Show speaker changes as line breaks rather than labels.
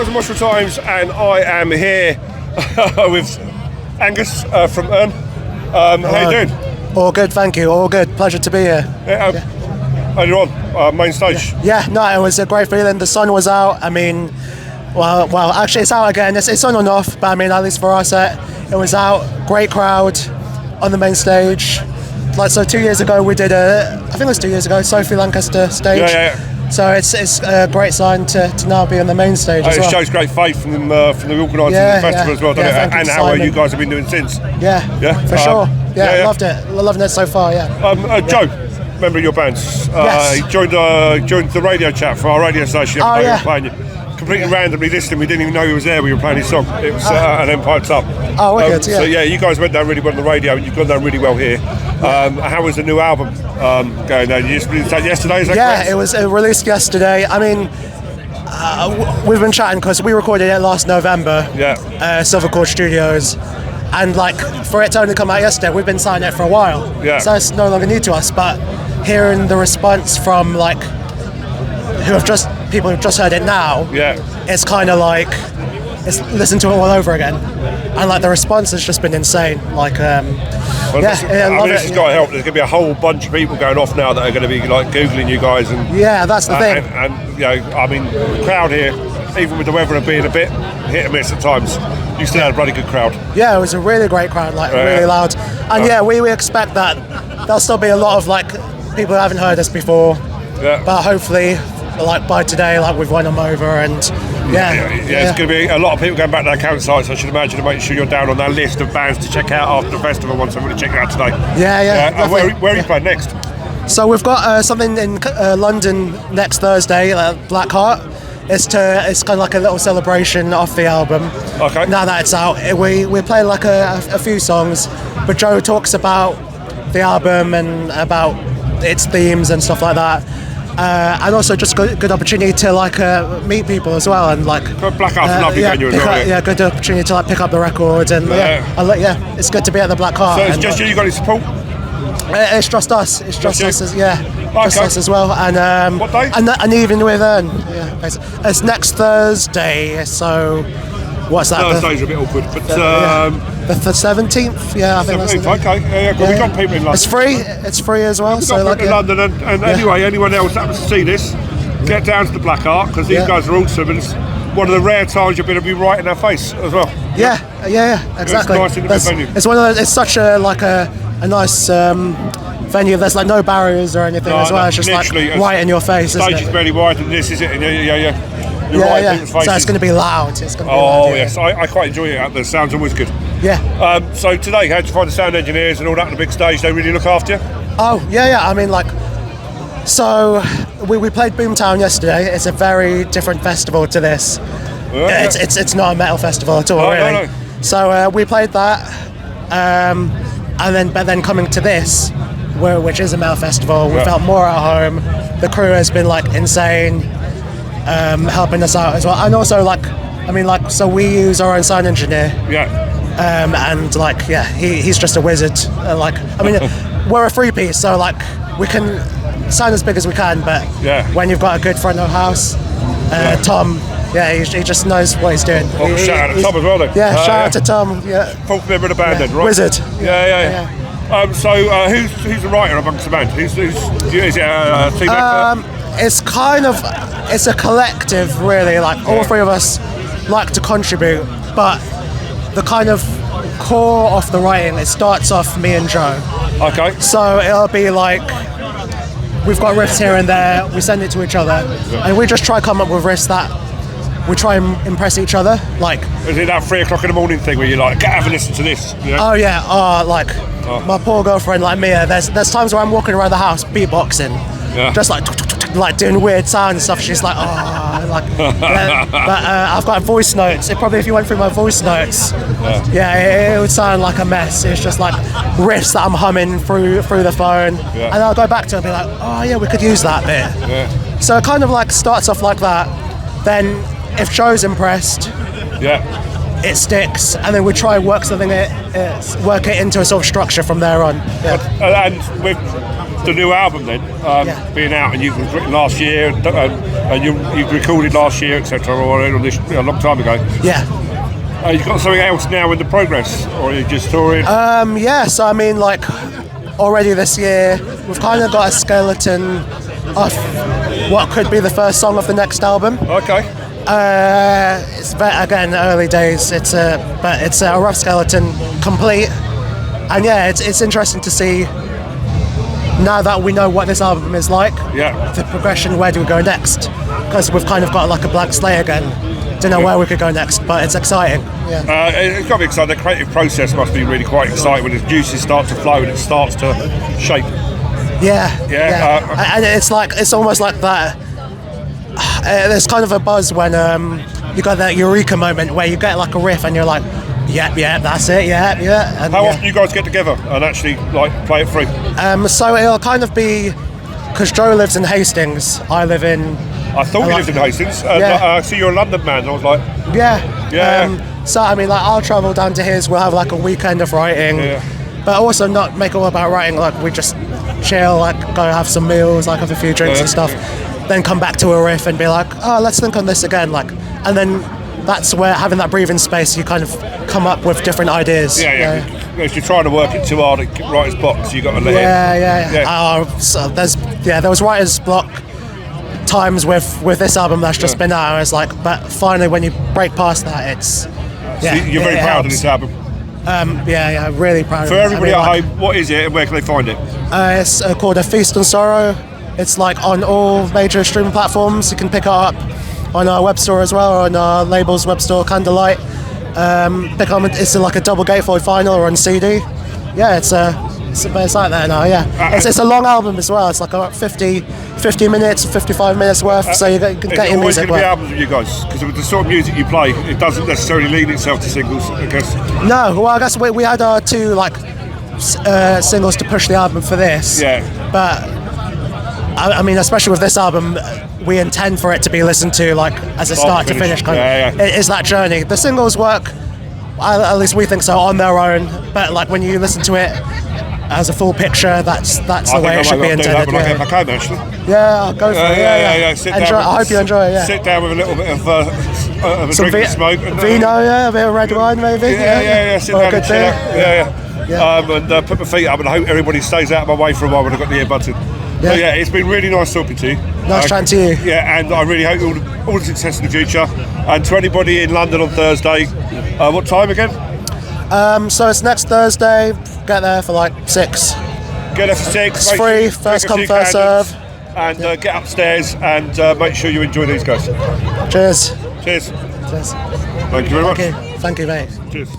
guys at Moshville Times, and I am here with Angus from Urne. How you doing?
All good, thank you. All good. Pleasure to be here.
Earlier on, main stage.
Yeah, no, it was a great feeling. The sun was out. I mean, well, actually, it's out again. It's on and off, but I mean, at least for our set, it was out. Great crowd on the main stage. Like, so 2 years ago, we did I think it was 2 years ago, Sophie Lancaster stage.
Yeah.
So it's a great sign to now be on the main stage as well.
It shows great faith from the organisers of the festival as well, doesn't it? And how well you guys have been doing since.
Yeah, for sure. I loved it. Loving it so far,
Joe, member of your bands,
yes.
he joined the radio chat for our radio station the other day. We were playing you. Completely randomly listening, we didn't even know he was there. We were playing his song. It was and then piped up.
Oh, wicked,
So you guys went down really well on the radio, and you've gone down really well here. How was the new album going down? You just released that yesterday, is that correct?
It was released yesterday. I mean, we've been chatting because we recorded it last November. Silver Cord Studios, and like for it to only come out yesterday, we've been signing it for a while. So it's no longer new to us. But hearing the response from like people who've just heard it now, it's kind of like it's listen to it all over again, and like the response has just been insane. Like, I love
this has got to help. There's going to be a whole bunch of people going off now that are going to be like googling you guys, and
that's the thing.
And you know, I mean, the crowd here, even with the weather being a bit hit and miss at times, you still had a bloody good crowd. Yeah,
it was a really great crowd, like really loud, and we expect that there'll still be a lot of like people who haven't heard us before, but hopefully, like by today, like we've won them over, and it's going to be a lot of people going back to their campsites. I should imagine, to make sure you're down on that list of bands to check out after the festival. Once I'm going to check it out today. Where are you playing next? So we've got something in London next Thursday, Blackheart. It's kind of like a little celebration of the album. Okay. Now that it's out, we play like a few songs, but Joe talks about the album and about its themes and stuff like that. And also just good opportunity to like meet people as well, and like
Blackheart's a lovely venue as well.
Good opportunity to like pick up the records, and it's good to be at the Blackheart.
So it's just you got any support?
It's just us. It's just us, just us as well. And
what day?
And even with Urne, it's next Thursday. So what's that?
Thursdays are a bit awkward, but
the 17th. I think that's the day.
Okay. We got people in London.
It's free as well.
We've got people in London, and anyway, anyone else that happens to see this, get down to the Blackheart, because these guys are awesome, and it's one of the rare times you're going to be right in their face as well.
Exactly.
It's nice in the venue.
It's one of those. It's such a nice venue. There's like no barriers or anything as well. It's just like right in your face.
The stage is very wide, and this is it. You're right in people's faces.
So it's going to be loud.
Yes, I quite enjoy it out there. Sound's always good. So today, how did you find the sound engineers and all that on the big stage? They really look after you?
I mean, like, so we played Boomtown yesterday. It's a very different festival to this. It's not a metal festival at all, really. No. So we played that, but then coming to this, which is a metal festival, we felt more at home. The crew has been like insane, helping us out as well, and also so we use our own sound engineer. And like he's just a wizard. We're a three-piece, so like we can sound as big as we can, but when you've got a good front of house, Tom, he just knows what he's doing.
Shout out to Tom as well then.
Shout out to Tom.
Fourth member of the band then, right?
Wizard.
So who's the writer amongst the band? Is it a team effort?
It's a collective, really. Like all three of us like to contribute, but the kind of core of the writing, it starts off me and Joe. Okay. So it'll be like we've got riffs here and there, we send it to each other, and we just try to come up with riffs that we try and impress each other. Like,
is it that 3 o'clock in the morning thing where you're like, have a listen to this? You know?
My poor girlfriend, like Mia, there's times where I'm walking around the house beatboxing, just like doing weird sounds and stuff. She's like, I've got voice notes. If you went through my voice notes, it would sound like a mess. It's just like riffs that I'm humming through the phone, and I'll go back to it and be like, we could use that bit. So it kind of like starts off like that. Then if Joe's impressed, it sticks, and then we try and work work it into a sort of structure from there on. Yeah.
And with the new album then being out, and you've written last year, and you recorded last year, etc., or on this a long time ago.
Yeah.
You've got something else now in the progress, or are you just touring?
Yeah. So I mean, like already this year, we've kind of got a skeleton of what could be the first song of the next album.
Okay.
It's again early days. It's a rough skeleton, complete, and yeah, it's interesting to see now that we know what this album is like.
Yeah.
The progression. Where do we go next? Because we've kind of got like a blank slate again. Don't know where we could go next, but it's exciting. Yeah.
It's got to be exciting. The creative process must be really quite exciting when the juices start to flow and it starts to shape.
Yeah. And it's almost like that. There's kind of a buzz when you got that eureka moment where you get like a riff and you're like, yeah, that's it, yeah. And,
how often do you guys get together and actually like play it through?
So it'll kind of be, because Joe lives in Hastings, I live in.
I thought you lived in Hastings. I see you're a London man. I was like,
yeah. So I mean, like I'll travel down to his. We'll have like a weekend of writing, but also not make all about writing. Like we just chill, like go have some meals, like have a few drinks and stuff. Then come back to a riff and be like, oh, let's think on this again. Like, and then that's where having that breathing space, you kind of come up with different ideas.
If you're trying to work it too hard at writer's block, so you got to let it.
So there was writer's block times with this album that's just been out. It's like, but finally when you break past that, it's
so you're very proud of this album.
Really proud.
For everybody at home, what is it and where can they find it?
It's called A Feast on Sorrow. It's like on all major streaming platforms. You can pick it up on our web store as well, or on our label's web store, Candlelight. It's like a double gatefold vinyl or on CD. Yeah, it's like that now. Yeah, it's a long album as well. It's like about 50 minutes, 55 minutes worth. So you can get your music.
It's always going to be albums with you guys, because with the sort of music you play, it doesn't necessarily lead itself to singles, I guess.
No, well, I guess we had our two like singles to push the album for this.
Yeah.
But I mean, especially with this album, we intend for it to be listened to like as a start to finish kind of. It is that journey. The singles work, at least we think so, on their own. But like when you listen to it as a full picture, that's the way it should be intended.
When I get back home, actually.
Yeah, I'll go for it. I hope you enjoy it. Yeah.
Sit down with a little bit of a
some
drink and smoke. And,
vino, a bit of red wine, maybe.
Yeah. Sit down and chill out. And put my feet up, and I hope everybody stays out of my way for a while when I've got the earbuds in. Yeah, it's been really nice talking to you.
Nice chatting to you.
Yeah, and I really hope all the success in the future. And to anybody in London on Thursday, what time again?
So it's next Thursday. Get there for like 6.
Get there for 6.
It's free. First come, first serve.
And get upstairs and make sure you enjoy these guys.
Cheers.
Cheers.
Cheers.
Thank you very much.
Thank you, mate.
Cheers.